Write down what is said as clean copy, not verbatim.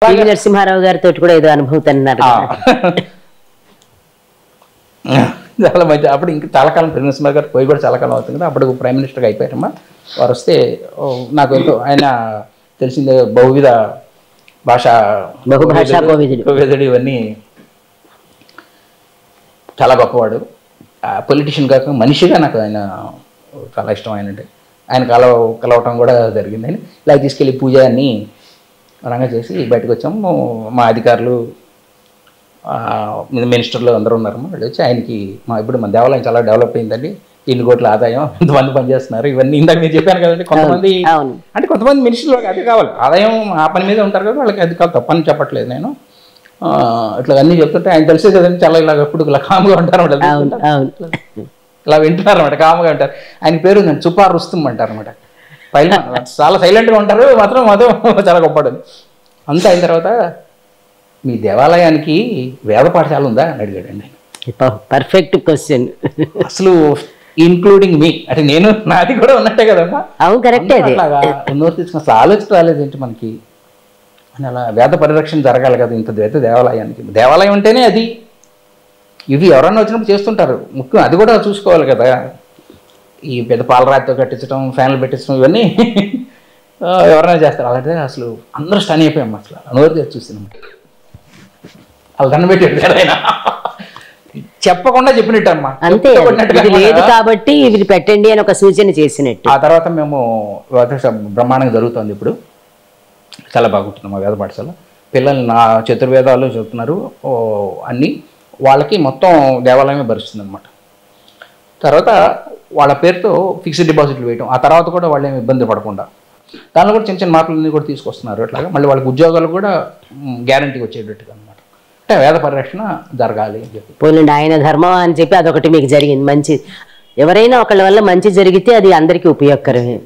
నరసింహారావు గారితో కూడా ఏదో అనుభూతి అన్నారు. చాలా మంచి. అప్పుడు ఇంకా చాలా కాలం నరసింహారావు గారు పోయి కూడా చాలా కాలం అవుతుంది కదా. అప్పుడు ప్రైమ్ మినిస్టర్గా అయిపోయారమ్మా. వారు వస్తే నాకు ఎంతో ఆయన తెలిసిందే బహువిధ బహుభాషా కోవిదుడు ఇవన్నీ చాలా గొప్పవాడు. పొలిటీషియన్ కాక మనిషిగా నాకు ఆయన చాలా ఇష్టం. ఆయన కలవటం కూడా జరిగిందని ఇలా తీసుకెళ్ళి పూజ అన్ని రంగా చేసి బయటకు వచ్చాము. మా అధికారులు మినిస్టర్లు అందరూ ఉన్నారమ్మా. వాళ్ళు వచ్చి ఆయనకి ఇప్పుడు మన దేవాలయం చాలా డెవలప్ అయిందండి, 2 కోట్ల ఆదాయం, ఎంతమంది పనిచేస్తున్నారు, ఇవన్నీ ఇందాక నేను చెప్పాను కదండి. కొంతమంది అంటే కొంతమంది మినిస్టర్లకు అది కావాలి, ఆదాయం ఆ పని మీద ఉంటారు కదా, వాళ్ళకి అది కావాలి, తప్పని చెప్పట్లేదు నేను. ఇట్లా అన్నీ చెప్తుంటే ఆయన తెలిసే కదండి, చాలా ఇలా ఎప్పుడు ఇలా కామ్గా ఉంటారు, ఇలా వింటున్నారు అనమాట, కామ్గా ఉంటారు. ఆయన పేరు సుపార్ రుస్తుం అంటారు అనమాట. చాలా సైలెంట్గా ఉంటారు, మాత్రం చాలా గొప్పడు. అంతా అయిన తర్వాత మీ దేవాలయానికి వేద పాఠశాల ఉందా అని అడిగాడండి. Perfect question. అసలు ఇన్క్లూడింగ్ మీ అంటే నేను నాది కూడా ఉన్నట్టే కదమ్మా. అవును, కరెక్టే. అట్లాగా నోరు తీసుకుని అసలు ఆలోచన రాలేదేంటి మనకి అని. అలా వేద పరిరక్షణ జరగాలి కదా ఇంత దేవాలయానికి. దేవాలయం అంటేనే అది. ఇవి ఎవరన్నా వచ్చినప్పుడు చేస్తుంటారు, ముఖ్యం అది కూడా చూసుకోవాలి కదా. ఈ పెద్ద పాలరాతితో కట్టించడం, ఫ్యాన్లు పెట్టించడం, ఇవన్నీ ఎవరైనా చేస్తారు. అలాంటిదే అసలు అందరూ స్టన్ అయిపోయాం. అసలు నోరు తెచ్చి చూస్తున్నాం. వాళ్ళు దండ పెట్టి ఆయన చెప్పకుండా చెప్పినట్టు అమ్మా, అంతే. లేదు కాబట్టి ఇవి పెట్టండి అని ఒక సూచన చేసినట్టు. ఆ తర్వాత మేము బ్రహ్మాండంగా జరుగుతుంది. ఇప్పుడు చాలా బాగుంటుంది మా వేద పాఠశాల. పిల్లలు నా చతుర్వేదాలు చెబుతున్నారు అన్నీ. వాళ్ళకి మొత్తం దేవాలయమే భరిస్తుంది అనమాట. తర్వాత వాళ్ళ పేరుతో ఫిక్స్డ్ డిపాజిట్లు వేయటం, ఆ తర్వాత కూడా వాళ్ళు ఏమి ఇబ్బంది పడకుండా దానిలో కూడా చిన్న చిన్న మార్పులన్నీ కూడా తీసుకొస్తున్నారు. అట్లాగా మళ్ళీ వాళ్ళకి ఉద్యోగాలు కూడా గ్యారంటీ వచ్చేటట్టుగా అనమాట. అంటే వేద పరిరక్షణ జరగాలి అని చెప్పి. పోలండి, ఆయన ధర్మం అని చెప్పి అదొకటి మీకు జరిగింది. మంచి ఎవరైనా ఒకళ్ళ వల్ల మంచి జరిగితే అది అందరికీ ఉపయోగకరమే.